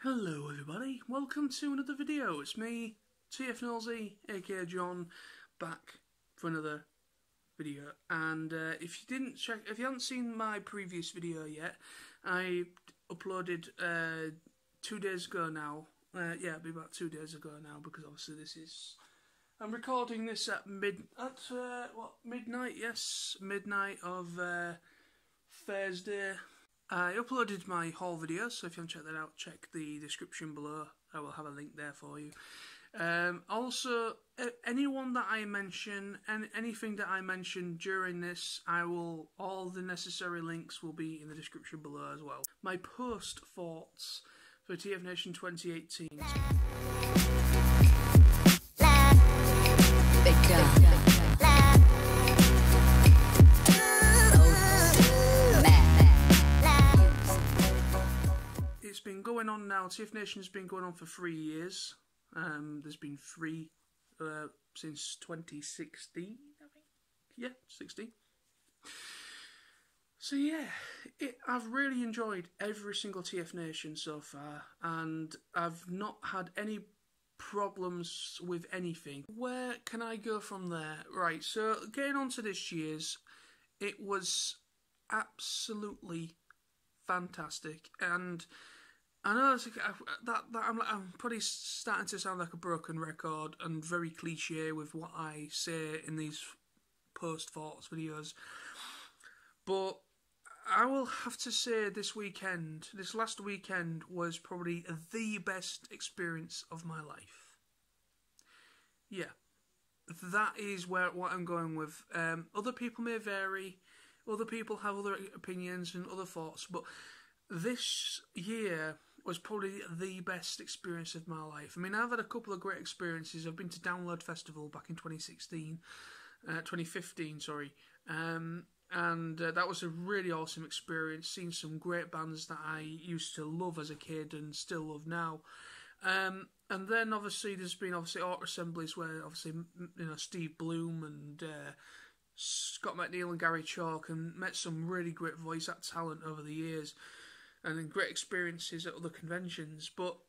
Hello everybody, welcome to another video. It's me, TFNation, aka John, back for another video. And if you haven't seen my previous video yet, I uploaded 2 days ago now. Yeah, it'll be about 2 days ago now, because obviously I'm recording this at midnight. Yes, midnight of Thursday. I uploaded my haul video, so if you haven't checked that out, check the description below. I will have a link there for you. Also, anyone that I mention, and anything that I mention during this, all the necessary links will be in the description below as well. My post thoughts for TFNation 2018. It's been going on now. TFNation has been going on for 3 years. There's been 3 since 2016, I think. Yeah, 16. So yeah, I've really enjoyed every single TFNation so far, and I've not had any problems with anything. Where can I go from there? Right, so getting on to this year's, it was absolutely fantastic, and I know I'm probably starting to sound like a broken record and very cliche with what I say in these post-thoughts videos, but I will have to say this last weekend was probably the best experience of my life. Yeah, that is what I'm going with. Other people may vary, other people have other opinions and other thoughts, but this year was probably the best experience of my life. I mean, I've had a couple of great experiences. I've been to Download Festival back in 2015, sorry, and that was a really awesome experience, seeing some great bands that I used to love as a kid and still love now. And then obviously there's been art assemblies where obviously Steve Bloom and Scott McNeil and Gary Chalk, and met some really great voice act talent over the years, and then great experiences at other conventions. But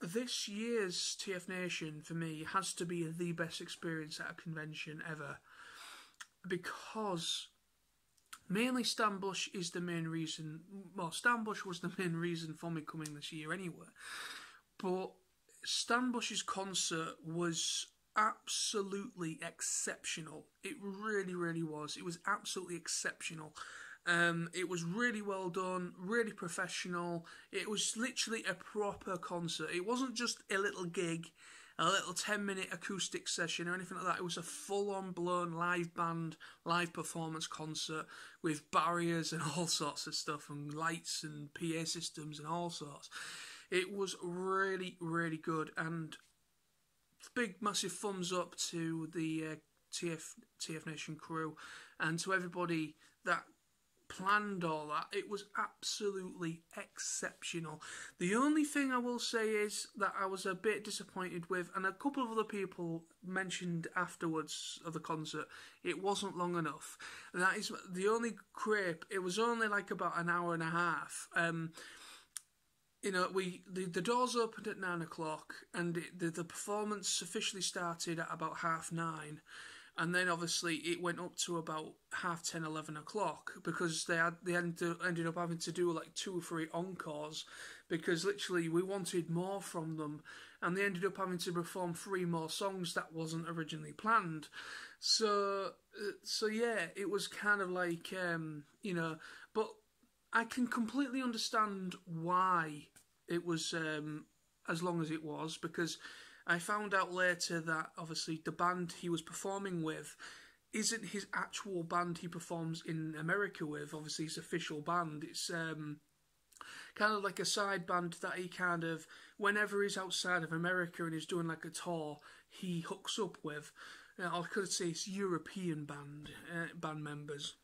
this year's TFNation for me has to be the best experience at a convention ever, because mainly Stan Bush is the main reason. Well, Stan Bush was the main reason for me coming this year anyway, but Stan Bush's concert was absolutely exceptional. It really, really was. It was absolutely exceptional. It was really well done, really professional. It was literally a proper concert. It wasn't just a little gig, a little 10-minute acoustic session or anything like that. It was a full-on blown live band, live performance concert with barriers and all sorts of stuff, and lights and PA systems and all sorts. It was really, really good, and big massive thumbs up to the TFNation crew and to everybody that planned all that. It was absolutely exceptional. The only thing I will say is that I was a bit disappointed with, and a couple of other people mentioned afterwards of the concert, it wasn't long enough. That is the only gripe. It was only like about an hour and a half. The doors opened at 9 o'clock, and the performance officially started at about 9:30, and then obviously it went up to about 10:30, 11 o'clock, because they ended up having to do like 2 or 3 encores, because literally we wanted more from them, and they ended up having to perform 3 more songs that wasn't originally planned. So yeah, it was kind of like but I can completely understand why it was as long as it was, because I found out later that obviously the band he was performing with isn't his actual band he performs in America with, obviously his official band. It's kind of like a side band that he kind of, whenever he's outside of America and he's doing like a tour, he hooks up with. I could say it's European band members.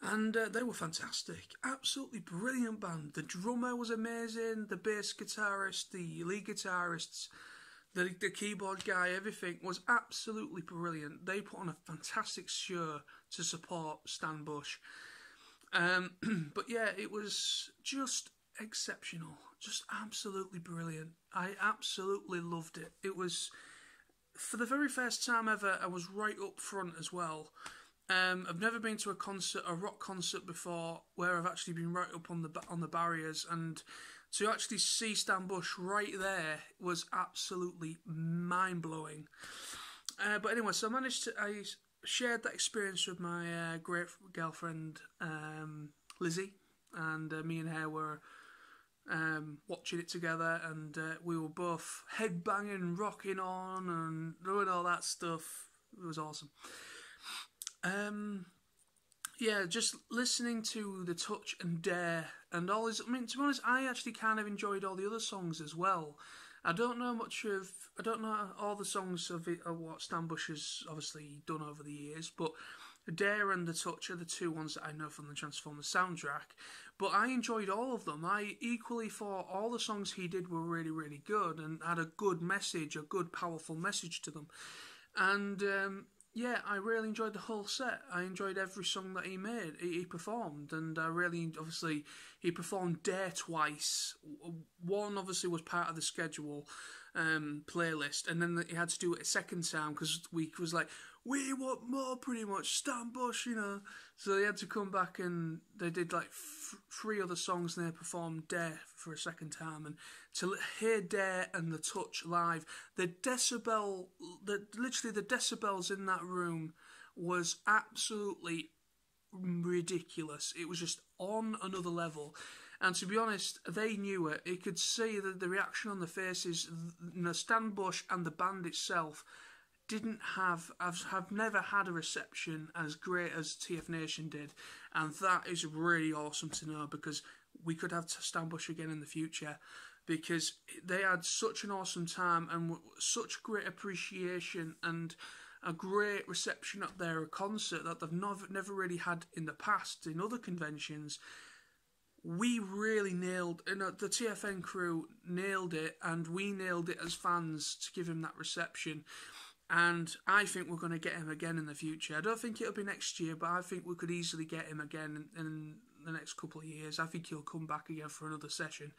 And they were fantastic. Absolutely brilliant band. The drummer was amazing, the bass guitarist, the lead guitarists, the keyboard guy, everything was absolutely brilliant. They put on a fantastic show to support Stan Bush. But yeah, it was just exceptional. just absolutely brilliant. I absolutely loved it. It was, for the very first time ever, I was right up front as well. I've never been to a rock concert before, where I've actually been right up on the barriers, and to actually see Stan Bush right there was absolutely mind blowing. But anyway, so I shared that experience with my great girlfriend Lizzie, and me and her were watching it together, and we were both headbanging, rocking on, and doing all that stuff. It was awesome. Yeah, just listening to The Touch and Dare and all his... I mean, to be honest, I actually kind of enjoyed all the other songs as well. I don't know all the songs of what Stan Bush has obviously done over the years, but Dare and The Touch are the two ones that I know from the Transformers soundtrack. But I enjoyed all of them. I equally thought all the songs he did were really, really good and had a good message, a good, powerful message to them. And yeah, I really enjoyed the whole set. I enjoyed every song that he made, he performed, and I really, obviously, he performed Dare twice. One obviously was part of the schedule playlist, and then he had to do it a second time because we was like, we want more, pretty much, Stan Bush, you know. So they had to come back, and they did like 3 other songs, and they performed Dare for a second time. And to hear Dare and The Touch live, literally the decibels in that room was absolutely ridiculous. It was just on another level. And to be honest, they knew it. You could see the reaction on the faces. You know, Stan Bush and the band itself have never had a reception as great as TFNation did, and that is really awesome to know, because we could have Stan Bush again in the future, because they had such an awesome time and such great appreciation and a great reception at their concert that they've never really had in the past in other conventions. We really nailed, the TFN crew nailed it, and we nailed it as fans to give him that reception. And I think we're going to get him again in the future. I don't think it'll be next year, but I think we could easily get him again in the next couple of years. I think he'll come back again for another session,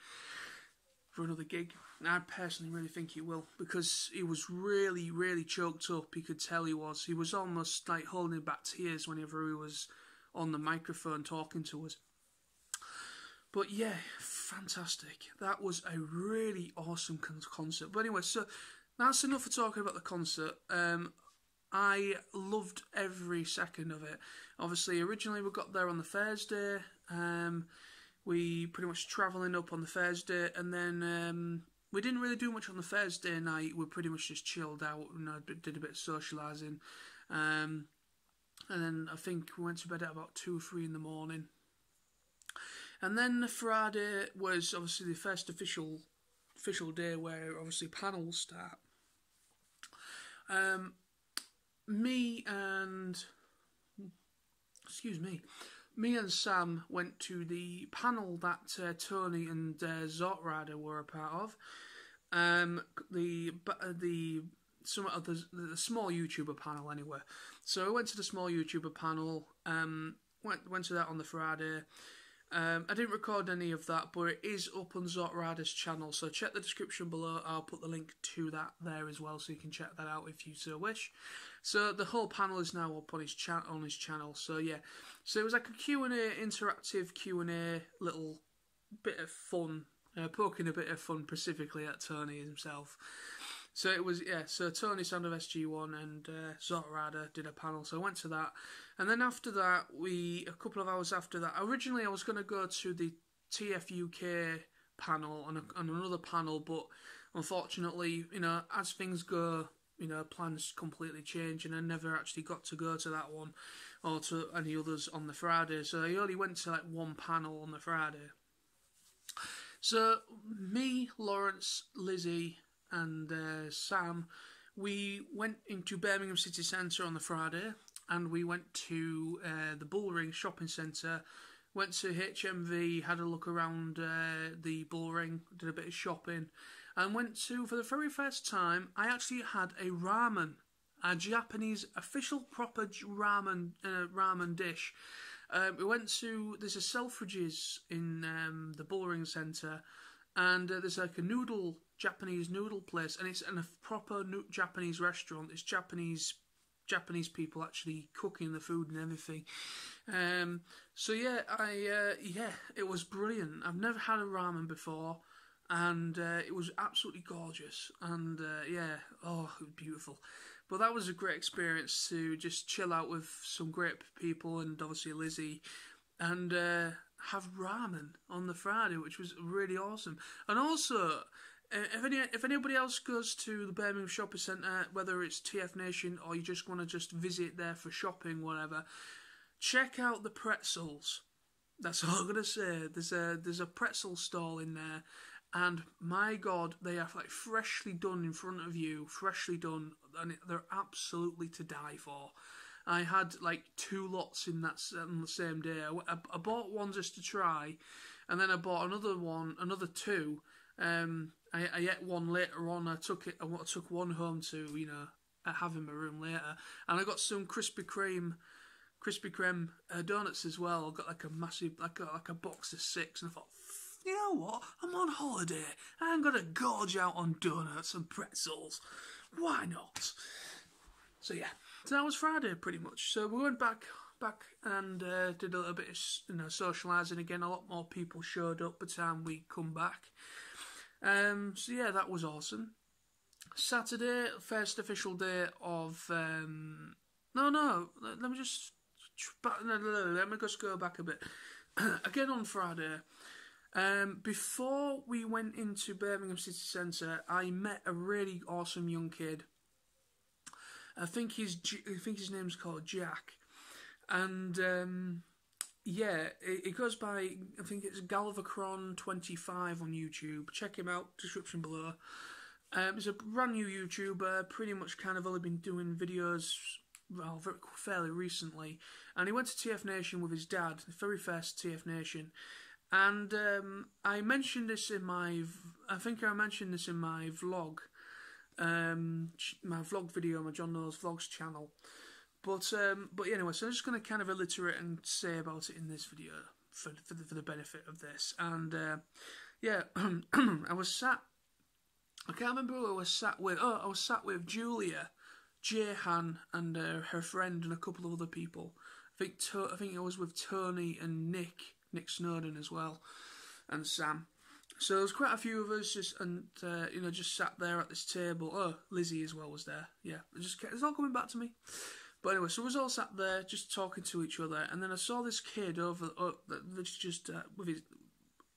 for another gig. And I personally really think he will, because he was really, really choked up. You could tell he was. He was almost like holding back tears whenever he was on the microphone talking to us. But yeah, fantastic. That was a really awesome concert. But anyway, so that's enough for talking about the concert. I loved every second of it. Obviously, originally we got there on the Thursday. We pretty much travelling up on the Thursday, and then we didn't really do much on the Thursday night. We pretty much just chilled out and did a bit of socialising. And then I think we went to bed at about 2 or 3 in the morning. And then the Friday was obviously the first official day where obviously panels start. Me and Sam went to the panel that Tony and Xortrider were a part of. The small YouTuber panel anyway. So I went to the small YouTuber panel. Went to that on the Friday. I didn't record any of that, but it is up on Xortrider's channel, so check the description below. I'll put the link to that there as well, so you can check that out if you so wish. So the whole panel is now up on his channel. So yeah, so it was like a Q&A, interactive Q&A, little bit of fun, poking a bit of fun specifically at Tony himself. So it was, yeah, so Tony, Sound of SG1 and Xortrider did a panel, so I went to that. And then after that, a couple of hours after that, originally I was going to go to the TFUK panel and another panel, but unfortunately, you know, as things go, you know, plans completely change, and I never actually got to go to that one or to any others on the Friday. So I only went to like one panel on the Friday. So me, Lawrence, Lizzie and Sam, we went into Birmingham City Centre on the Friday, and we went to the Bullring Shopping Centre, went to HMV, had a look around the Bullring, did a bit of shopping, and went to, for the very first time, I actually had a ramen, a Japanese official proper ramen dish. We went to, there's a Selfridges in the Bullring Centre, and there's like a Japanese noodle place, and it's in a proper Japanese restaurant. It's Japanese people actually cooking the food and everything. So yeah, it was brilliant. I've never had a ramen before, and it was absolutely gorgeous. And yeah, oh, it was beautiful. But that was a great experience to just chill out with some great people, and obviously Lizzie, and have ramen on the Friday, which was really awesome. And also, if anybody else goes to the Birmingham Shopping Centre, whether it's TFNation or you just want to just visit there for shopping, whatever, check out the pretzels. That's all I'm gonna say. There's a pretzel stall in there, and my God, they are like freshly done in front of you, freshly done, and they're absolutely to die for. I had like 2 lots in that on the same day. I bought one just to try, and then I bought another 2. I ate one later on. I took one home to have in my room later, and I got some Krispy Kreme donuts as well. I got like a massive, like a box of 6, and I thought, you know what? I'm on holiday. I'm gonna gorge out on donuts and pretzels. Why not? So yeah, so that was Friday pretty much. So we went back and did a little bit of socialising again. A lot more people showed up by the time we come back. So yeah, that was awesome. Saturday, first official day of let me just go back a bit. Again on Friday, before we went into Birmingham City Centre, I met a really awesome young kid. I think his name's called Jack, and yeah, it goes by, I think it's Galvacron25 on YouTube. Check him out, description below. He's a brand new YouTuber, pretty much kind of only been doing videos, well, fairly recently. And he went to TFNation with his dad, the very first TFNation. And I mentioned this in my vlog. My vlog video, my John Knowles Vlogs channel. But anyway, so I'm just going to kind of alliterate and say about it in this video for the benefit of this. And yeah, I was sat. I can't remember who I was sat with. Oh, I was sat with Julia, Jehan, and her friend, and a couple of other people. I think I was with Tony and Nick Snowden as well, and Sam. So there was quite a few of us just sat there at this table. Oh, Lizzie as well was there. Yeah, it's all coming back to me. But anyway, so we was all sat there just talking to each other, and then I saw this kid with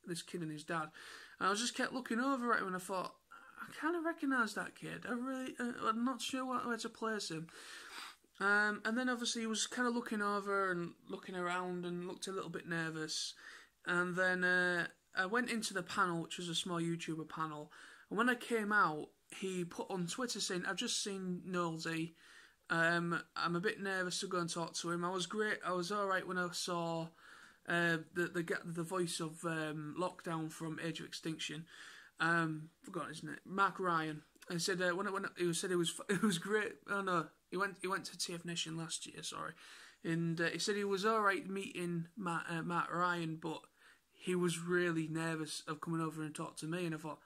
this kid and his dad, and I just kept looking over at him, and I thought, I kind of recognise that kid. I'm not sure where to place him. And then obviously he was kind of looking over and looking around and looked a little bit nervous, and then I went into the panel, which was a small YouTuber panel, and when I came out, he put on Twitter saying, I've just seen Knowlesy. I'm a bit nervous to go and talk to him. I was alright when I saw the voice of Lockdown from Age of Extinction. Forgot his name, Mark Ryan. I said when he said it was great. Oh no, he went to TFNation last year. Sorry, and he said he was alright meeting Matt Ryan, but he was really nervous of coming over and talk to me. And I thought,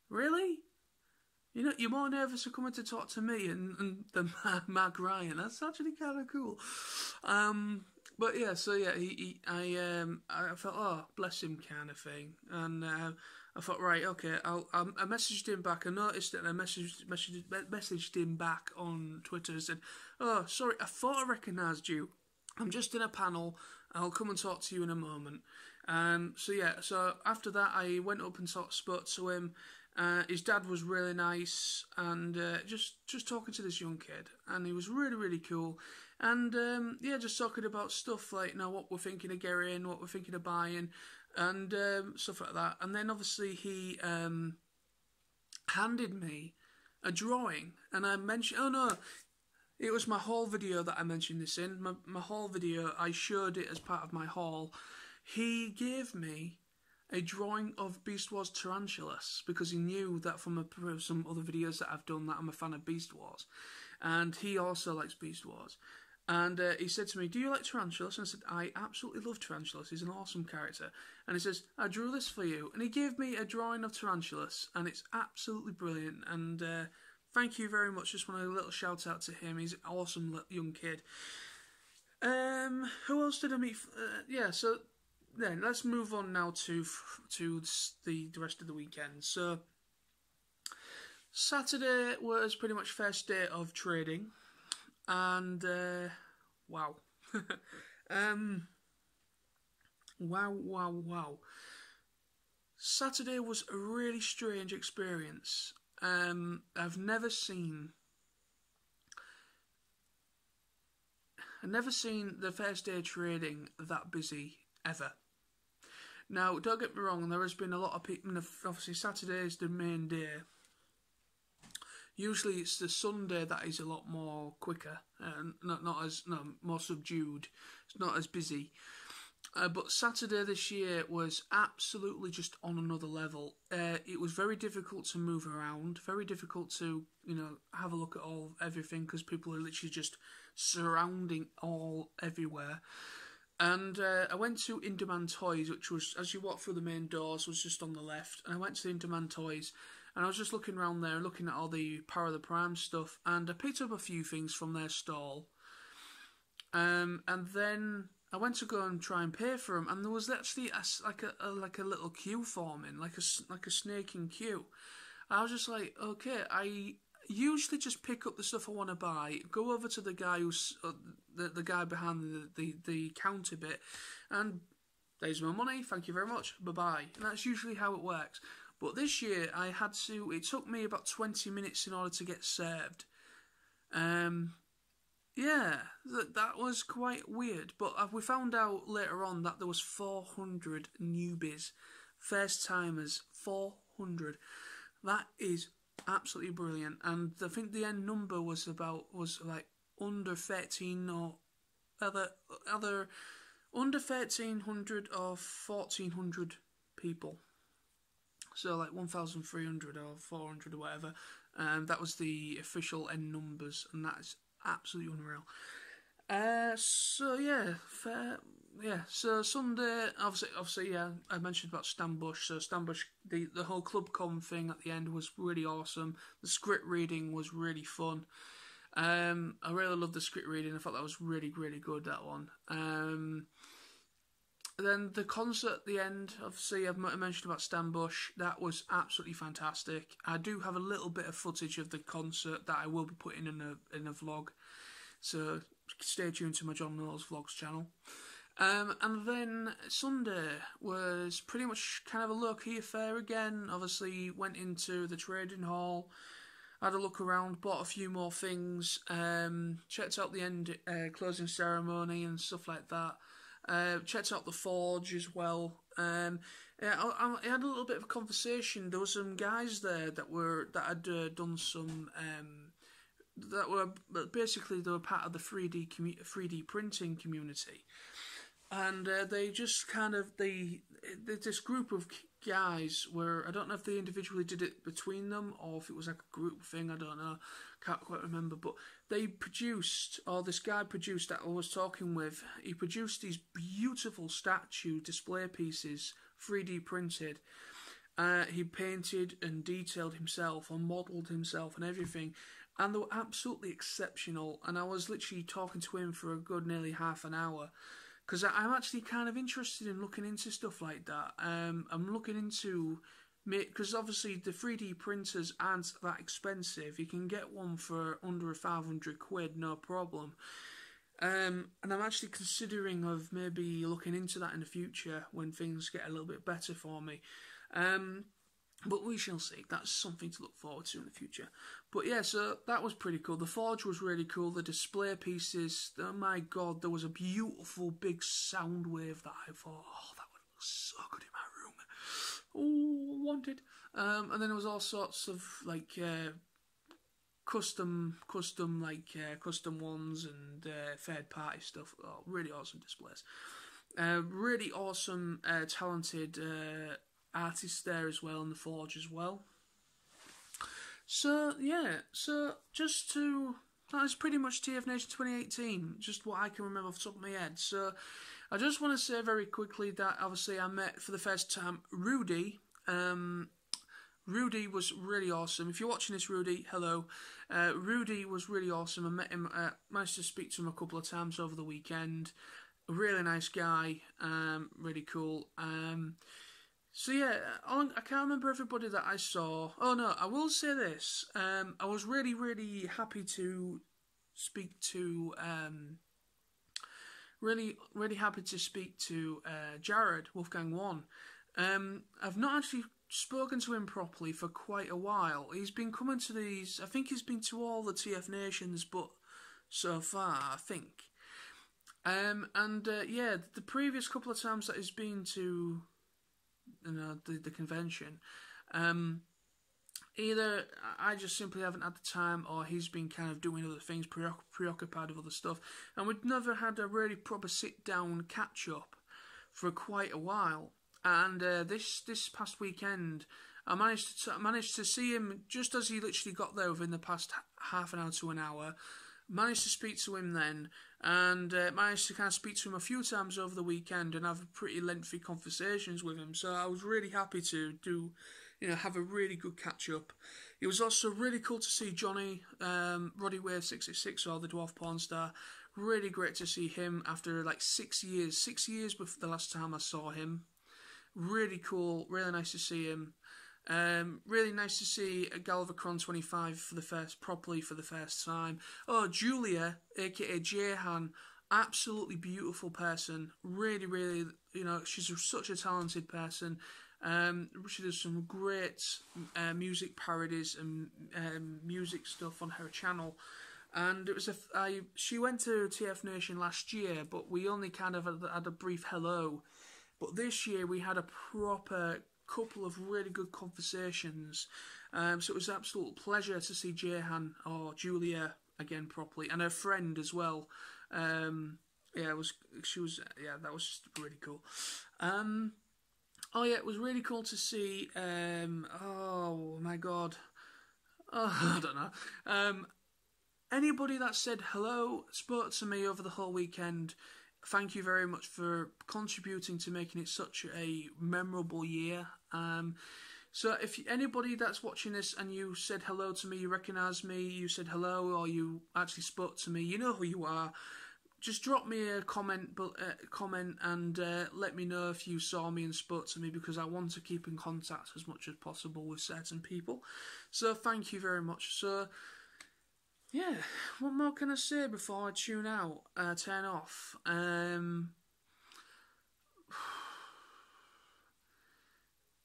really? You're more nervous of coming to talk to me than Mark Ryan. That's actually kind of cool. But yeah, so yeah, I felt, oh, bless him, kind of thing, and I thought, right, okay, I messaged him back. I noticed it, and I messaged him back on Twitter and said, oh, sorry, I thought I recognised you. I'm just in a panel. I'll come and talk to you in a moment. So yeah, so after that, I went up and spoke to him. His dad was really nice, and just talking to this young kid, and he was really, really cool. And yeah, just talking about stuff like what we're thinking of getting, what we're thinking of buying, and stuff like that. And then obviously he handed me a drawing, and I mentioned, oh no, it was my haul video that I mentioned this in. My haul video, I showed it as part of my haul. He gave me a drawing of Beast Wars Tarantulas, because he knew that from some other videos that I've done that I'm a fan of Beast Wars, and he also likes Beast Wars. And he said to me, "Do you like Tarantulas?" And I said, "I absolutely love Tarantulas. He's an awesome character." And he says, "I drew this for you." And he gave me a drawing of Tarantulas, and it's absolutely brilliant. And thank you very much. Just want a little shout out to him. He's an awesome young kid. Who else did I meet? Yeah, so then let's move on now to the rest of the weekend. So Saturday was pretty much first day of trading. And wow. Wow. Saturday was a really strange experience. I've never seen the first day of trading that busy ever. Now, don't get me wrong, there has been a lot of people. Obviously, Saturday is the main day. Usually it's the Sunday that is a lot more quicker, more subdued. It's not as busy. But Saturday this year was absolutely just on another level. It was very difficult to move around, very difficult to have a look at everything because people are literally just surrounding everywhere. And I went to In-Demand Toys, which was, as you walk through the main doors, was just on the left. And I went to the In-Demand Toys. And I was just looking around there, looking at all the Power of the Prime stuff, and I picked up a few things from their stall. And then I went to go and try and pay for them, and there was actually like a little queue forming, like a snaking queue. I was just like, okay, I usually just pick up the stuff I want to buy, go over to the guy who's the guy behind the counter bit, and there's my money, thank you very much, bye bye. And that's usually how it works. But this year, it took me about 20 minutes in order to get served. Yeah, that was quite weird. But we found out later on that there was 400 newbies, first timers, 400. That is absolutely brilliant. And I think the end number was like under 13 or either under 1,300 or 1,400 people. So like 1,300 or 400 or whatever. That was the official end numbers, and that is absolutely unreal. So Sunday, obviously, yeah, I mentioned about Stambush. So Stambush, the whole ClubCon thing at the end was really awesome. The script reading was really fun. I really loved the script reading. I thought that was really, really good, that one. Then the concert at the end, obviously I've mentioned about Stambush, that was absolutely fantastic. I do have a little bit of footage of the concert that I will be putting in a vlog, so stay tuned to my John Knowles Vlogs channel. And then Sunday was pretty much kind of a low-key affair again. Obviously went into the trading hall, had a look around, bought a few more things, checked out the end closing ceremony and stuff like that. Checked out the forge as well. I had a little bit of a conversation. There were some guys there that had done some that were basically they were part of the 3D printing community, and they just kind of this group of guys were, I don't know if they individually did it between them or if it was like a group thing, I don't know, can't quite remember, but they produced, or this guy produced that I was talking with, he produced these beautiful statue display pieces, 3D printed. He painted and detailed himself and modelled himself and everything, and they were absolutely exceptional. And I was literally talking to him for a good nearly half an hour, because I'm actually kind of interested in looking into stuff like that. I'm looking into, because obviously the 3D printers aren't that expensive. You can get one for under 500 quid, no problem. And I'm actually considering of maybe looking into that in the future when things get a little bit better for me. But we shall see. That's something to look forward to in the future. But yeah, so that was pretty cool. The forge was really cool. The display pieces, oh my god, there was a beautiful big Soundwave that I thought, oh, that would look so good in my room. Oh, wanted. And then there was all sorts of like custom ones and third party stuff. Oh, really awesome displays. Really awesome, talented artists there as well in the forge as well. So yeah, so just to that is pretty much TFNation 2018, just what I can remember off the top of my head. So I just want to say very quickly that obviously I met for the first time Rudy. Rudy was really awesome. If you're watching this, Rudy, hello. Rudy was really awesome. I met him, managed to speak to him a couple of times over the weekend. A really nice guy, really cool. So yeah, I can't remember everybody that I saw. Oh no, I will say this. I was really, really happy to speak to, really happy to speak to Jared, Wolfgang 1. I've not actually spoken to him properly for quite a while. He's been coming to these, I think he's been to all the TF Nations, but so far, I think. Yeah, the previous couple of times that he's been to, you know, the convention, either I just simply haven't had the time, or he's been kind of doing other things, preoccupied with other stuff, and we'd never had a really proper sit-down catch-up for quite a while. And this past weekend, I managed to see him just as he literally got there within the past half an hour to an hour. Managed to speak to him then, and managed to kind of speak to him a few times over the weekend and have pretty lengthy conversations with him. So I was really happy to have a really good catch up. It was also really cool to see Johnny, Roddy Wave 666, or the Dwarf Porn Star. Really great to see him after like 6 years. 6 years before the last time I saw him. Really cool, really nice to see him. Really nice to see Galvacron 25 properly for the first time. Oh, Julia, aka Jehan, absolutely beautiful person. Really, really, she's such a talented person. She does some great music parodies and music stuff on her channel. And it was she went to TF Nation last year, but we only kind of had a brief hello. But this year we had a proper couple of really good conversations. So it was an absolute pleasure to see Jehan, or Julia, again properly, and her friend as well. That was just really cool. Oh yeah, it was really cool to see. Oh my god, I don't know. Anybody that said hello, spoke to me over the whole weekend, thank you very much for contributing to making it such a memorable year. So if anybody that's watching this and you said hello to me, you recognise me, you said hello, or you actually spoke to me, you know who you are. Just drop me a comment and let me know if you saw me and spoke to me, because I want to keep in contact as much as possible with certain people. So thank you very much. So yeah, what more can I say before I tune out, turn off?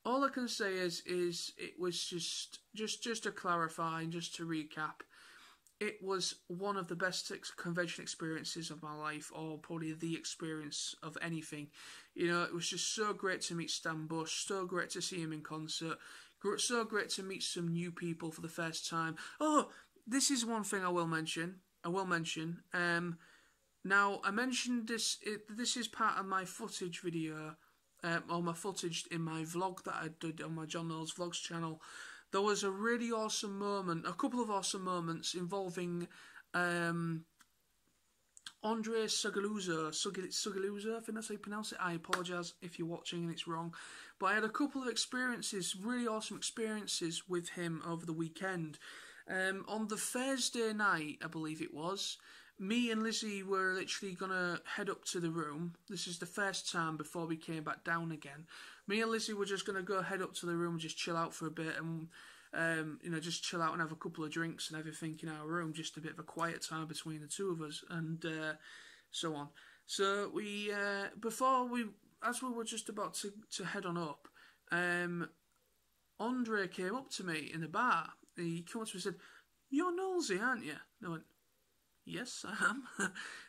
All I can say is it was just to clarify and just to recap, it was one of the best convention experiences of my life, or probably the experience of anything. It was just so great to meet Stan Bush, so great to see him in concert, so great to meet some new people for the first time. Oh, this is one thing I will mention. Now, I mentioned this. This is part of my footage video, or my footage in my vlog that I did on my John Knowles Vlogs channel. There was a really awesome moment, a couple of awesome moments involving Andre Sugaluza, I think that's how you pronounce it. I apologise if you're watching and it's wrong. But I had a couple of experiences, really awesome experiences with him over the weekend. On the Thursday night, I believe it was, me and Lizzie were literally going to head up to the room. This is the first time before we came back down again. Me and Lizzie were just going to go head up to the room and just chill out for a bit, and just chill out and have a couple of drinks and everything in our room, just a bit of a quiet time between the two of us, and so on. So we, as we were just about to head on up, Andre came up to me in the bar. He came up to me and said, "You're Knowlesy, aren't you?" And I went, "Yes, I am."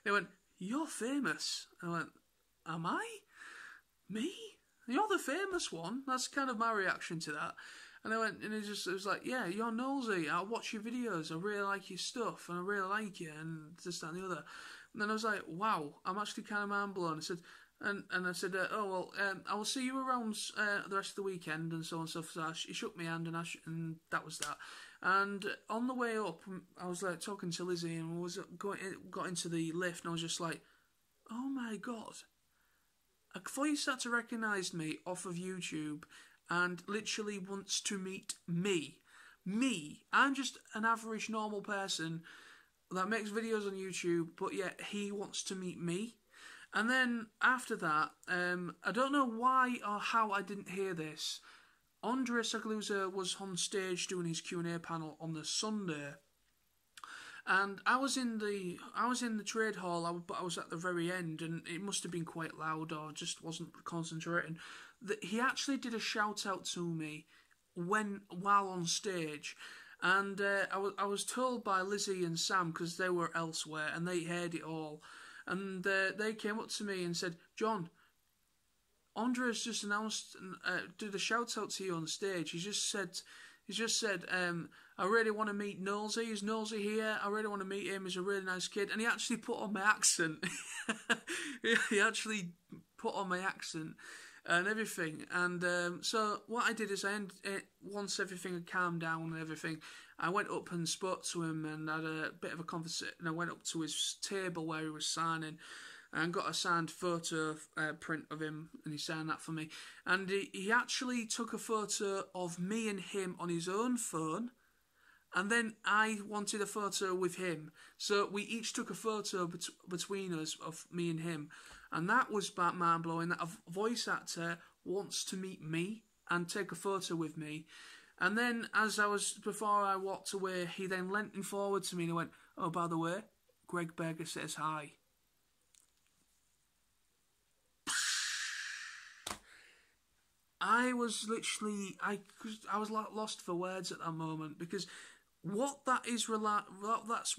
They went, "You're famous." I went, "Am I? Me? You're the famous one." That's kind of my reaction to that. And I went, and it was like, "Yeah, you're Knowlesy. I watch your videos. I really like your stuff, and I really like you, and this, that, and the other." And then I was like, "Wow, I'm actually kind of mind blown." I said, And I said, oh, well, I will see you around the rest of the weekend and so on and so forth. So he shook my hand and that was that. And on the way up, I was like talking to Lizzie and got into the lift and I was just like, oh my God. A voice started to recognise me off of YouTube and literally wants to meet me. Me. I'm just an average normal person that makes videos on YouTube, but yet he wants to meet me. And then after that, I don't know why or how I didn't hear this. Andre Sagalusa was on stage doing his Q&A panel on the Sunday, and I was in the trade hall, but I was at the very end, and it must have been quite loud or just wasn't concentrating. He actually did a shout out to me while on stage. And I was told by Lizzie and Sam, because they were elsewhere and they heard it all, and they came up to me and said, John, Andre's just announced, did a shout out to you on stage. He's just said, I really want to meet Knowles. Is Knowles here? I really want to meet him. He's a really nice kid. And he actually put on my accent. He actually put on my accent and everything. And so what I did is once everything had calmed down and everything, I went up and spoke to him and had a bit of a conversation. I went up to his table where he was signing and got a signed photo print of him, and he signed that for me. And he actually took a photo of me and him on his own phone, and then I wanted a photo with him. So we each took a photo between us of me and him. And that was mind-blowing, that a voice actor wants to meet me and take a photo with me. And then before I walked away, he then leant forward to me and he went, oh, by the way, Greg Berger says hi. I was literally, I was lost for words at that moment, because what that's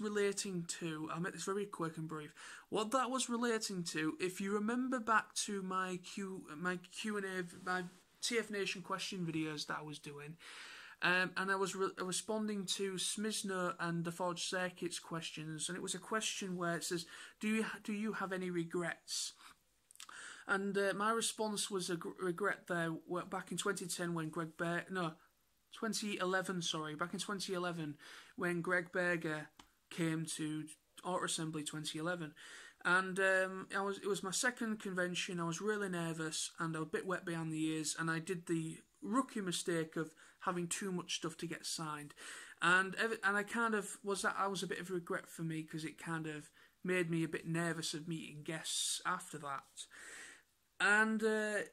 relating to, I'll make this very quick and brief. What that was relating to, if you remember back to my Q&A, my TFNation question videos that I was doing, and I was responding to Smizno and the Forged Circuits questions, and it was a question where it says, do you have any regrets? And my response was a regret there back in 2010 when back in 2011 when Greg Berger came to Auto Assembly 2011. And it was my second convention. I was really nervous and I was a bit wet behind the ears, and I did the rookie mistake of having too much stuff to get signed. And I kind of was a bit of a regret for me, because it kind of made me a bit nervous of meeting guests after that. And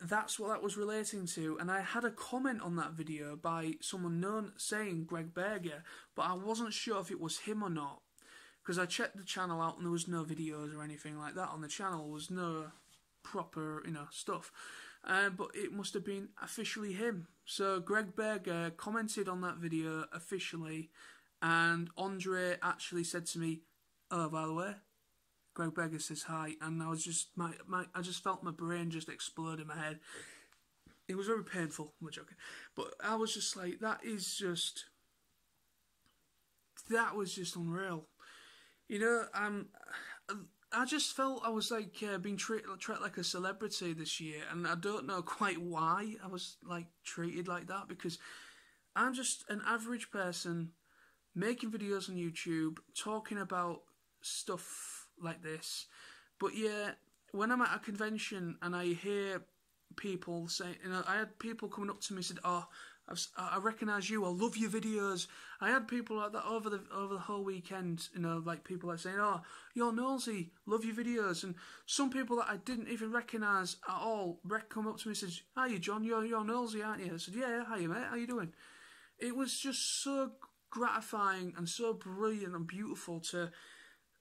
that's what that was relating to. And I had a comment on that video by someone known saying Greg Berger, but I wasn't sure if it was him or not, because I checked the channel out and there was no videos or anything like that on the channel. There was no proper, stuff. But it must have been officially him. So Greg Berger commented on that video officially, and Andre actually said to me, oh, by the way, Greg Berger says hi, and I was just I just felt my brain just explode in my head. It was very painful. I'm not joking, but I was just like, that was just unreal. I just felt I was like being treated like a celebrity this year, and I don't know quite why I was like treated like that, because I'm just an average person making videos on YouTube talking about stuff like this. But yeah, when I'm at a convention and I hear people say, I had people coming up to me and said, oh, I recognise you, I love your videos. I had people like that over the whole weekend, like people like saying, oh, you're Knowlesy, love your videos. And some people that I didn't even recognise at all come up to me and said, hiya John, you're Knowlesy, aren't you? I said, yeah, hiya mate, how you doing? It was just so gratifying and so brilliant and beautiful to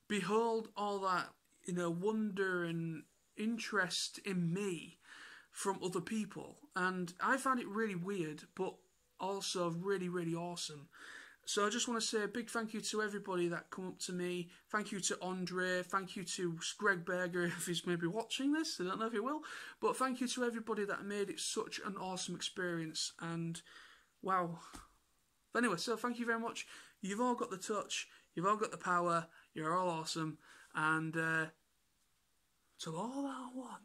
behold all that, wonder and interest in me from other people. And I found it really weird, but also really, really awesome. So I just want to say a big thank you to everybody that come up to me. Thank you to Andre. Thank you to Greg Berger, if he's maybe watching this. I don't know if he will. But thank you to everybody that made it such an awesome experience. And wow. But anyway, so thank you very much. You've all got the touch. You've all got the power. You're all awesome. And to all that I want.